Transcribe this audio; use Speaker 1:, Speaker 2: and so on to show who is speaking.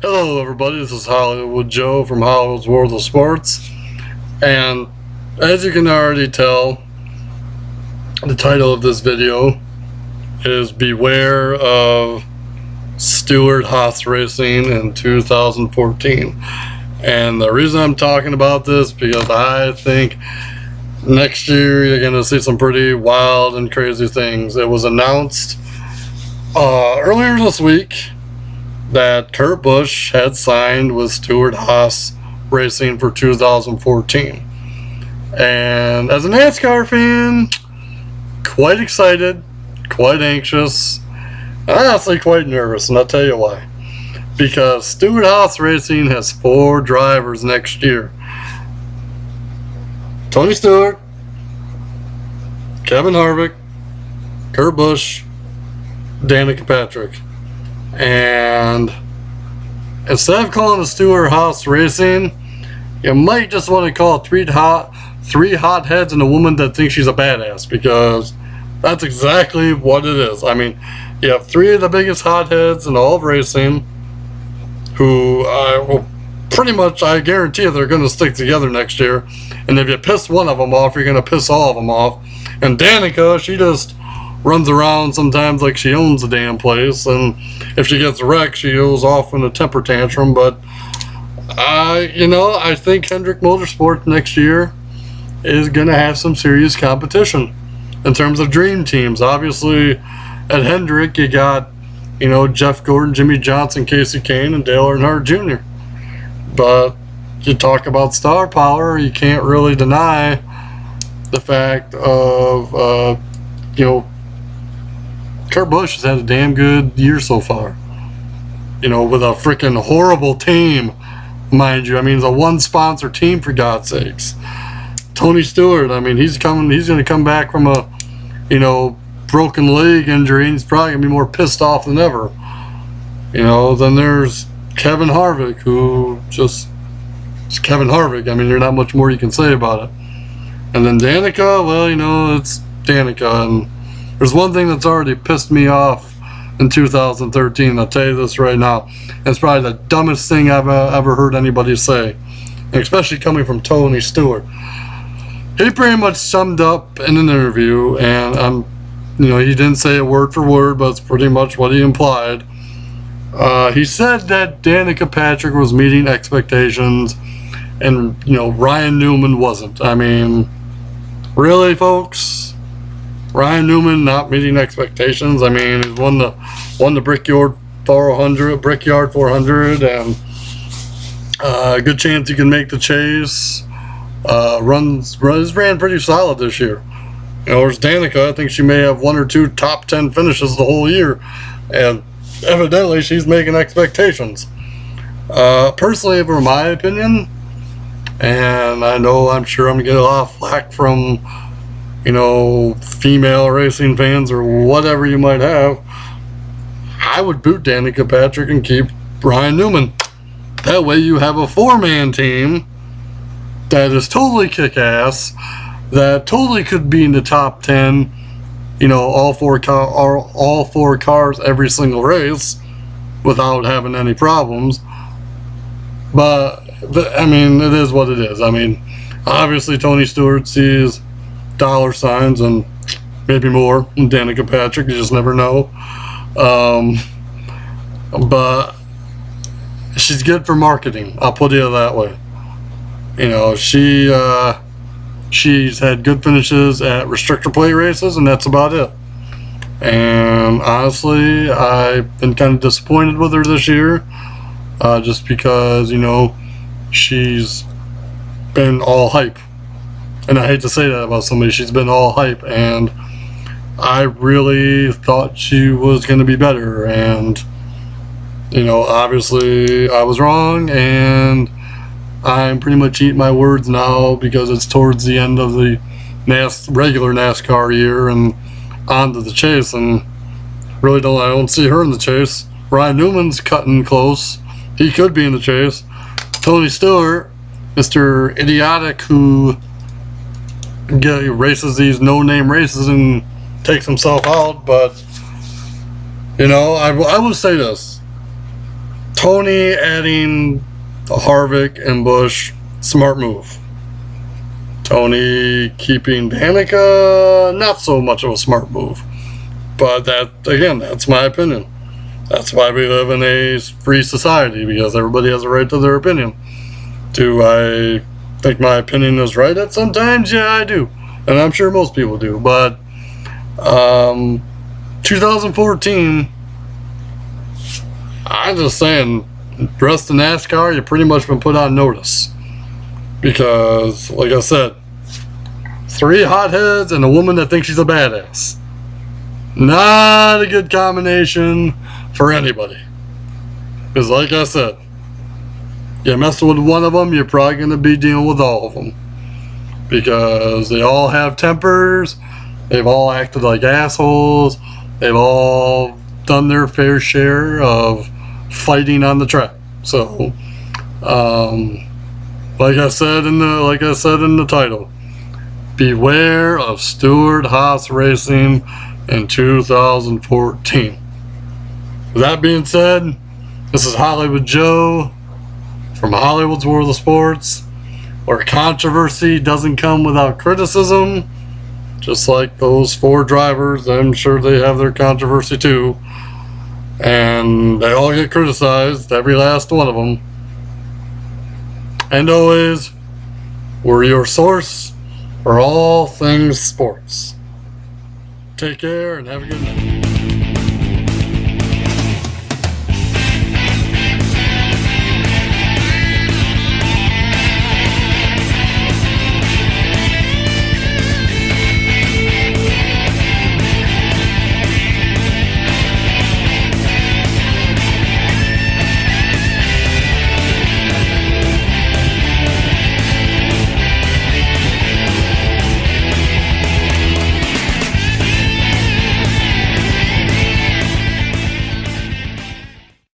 Speaker 1: Hello everybody, this is Hollywood Joe from Hollywood's World of Sports, and as you can already tell, the title of this video is Beware of Stewart-Haas Racing in 2014. And the reason I'm talking about this because I think next year you're going to see some pretty wild and crazy things. It was announced earlier this week that Kurt Busch had signed with Stewart-Haas Racing for 2014. And as a NASCAR fan, quite excited, quite anxious, honestly quite nervous, and I'll tell you why. Because Stewart-Haas Racing has 4 drivers next year. Tony Stewart, Kevin Harvick, Kurt Busch, Danica Patrick. And instead of calling it Stewart-Haas Racing, you might just want to call it three hot heads and a woman that thinks she's a badass, because that's exactly what it is. I mean, you have 3 of the biggest hotheads in all of racing who pretty much, I guarantee you, they're going to stick together next year. And if you piss one of them off, you're going to piss all of them off. And Danica, she just runs around sometimes like she owns the damn place, and if she gets wrecked, she goes off in a temper tantrum. But I think Hendrick Motorsports next year is going to have some serious competition in terms of dream teams. Obviously, at Hendrick, you got Jeff Gordon, Jimmy Johnson, Casey Kane, and Dale Earnhardt Jr. But you talk about star power, you can't really deny the fact of Kurt Busch has had a damn good year so far. With a freaking horrible team, mind you. I mean, it's a 1-sponsor team, for God's sakes. Tony Stewart, I mean, he's going to come back from a, broken leg injury, and he's probably going to be more pissed off than ever. Then there's Kevin Harvick, who it's Kevin Harvick. I mean, there's not much more you can say about it. And then Danica, well, it's Danica. And there's one thing that's already pissed me off in 2013. I'll tell you this right now. It's probably the dumbest thing I've ever heard anybody say, and especially coming from Tony Stewart. He pretty much summed up in an interview, and he didn't say it word for word, but it's pretty much what he implied. He said that Danica Patrick was meeting expectations, and Ryan Newman wasn't. I mean, really, folks? Ryan Newman not meeting expectations? I mean, he's won the Brickyard 400, and a good chance he can make the chase. Ran pretty solid this year. Whereas Danica, I think she may have 1 or 2 top 10 finishes the whole year, and evidently she's making expectations. Personally, for my opinion, and I'm sure I'm gonna get a lot of flack from female racing fans or whatever you might have, I would boot Danica Patrick and keep Ryan Newman. That way you have a 4-man team that is totally kick-ass, that totally could be in the top 10, all four cars every single race without having any problems. But I mean, it is what it is. I mean, obviously Tony Stewart sees dollar signs and maybe more in Danica Patrick. You just never know. But she's good for marketing, I'll put it that way. She's had good finishes at restrictor plate races, and that's about it. And honestly, I've been kind of disappointed with her this year, just because she's been all hype. And I hate to say that about somebody. She's been all hype, and I really thought she was going to be better. And obviously I was wrong, and I'm pretty much eating my words now because it's towards the end of the regular NASCAR year and on to the chase, and I don't see her in the chase. Ryan Newman's cutting close. He could be in the chase. Tony Stewart, Mr. Idiotic, who races these no-name races and takes himself out. But I will say this: Tony adding Harvick and Busch, smart move. Tony keeping Danica, not so much of a smart move. But that, again, that's my opinion. That's why we live in a free society, because everybody has a right to their opinion. Do I think my opinion is right at sometimes? Yeah, I do. And I'm sure most people do. But 2014, I'm just saying, the rest of NASCAR, you've pretty much been put on notice. Because, like I said, 3 hotheads and a woman that thinks she's a badass. Not a good combination for anybody. Because, like I said, you mess with one of them, you're probably going to be dealing with all of them. Because they all have tempers. They've all acted like assholes. They've all done their fair share of fighting on the track. So, like I said in the title, beware of Stewart-Haas Racing in 2014. With that being said, this is Hollywood Joe from Hollywood's World of Sports, where controversy doesn't come without criticism. Just like those 4 drivers, I'm sure they have their controversy too. And they all get criticized, every last one of them. And always, we're your source for all things sports. Take care and have a good night.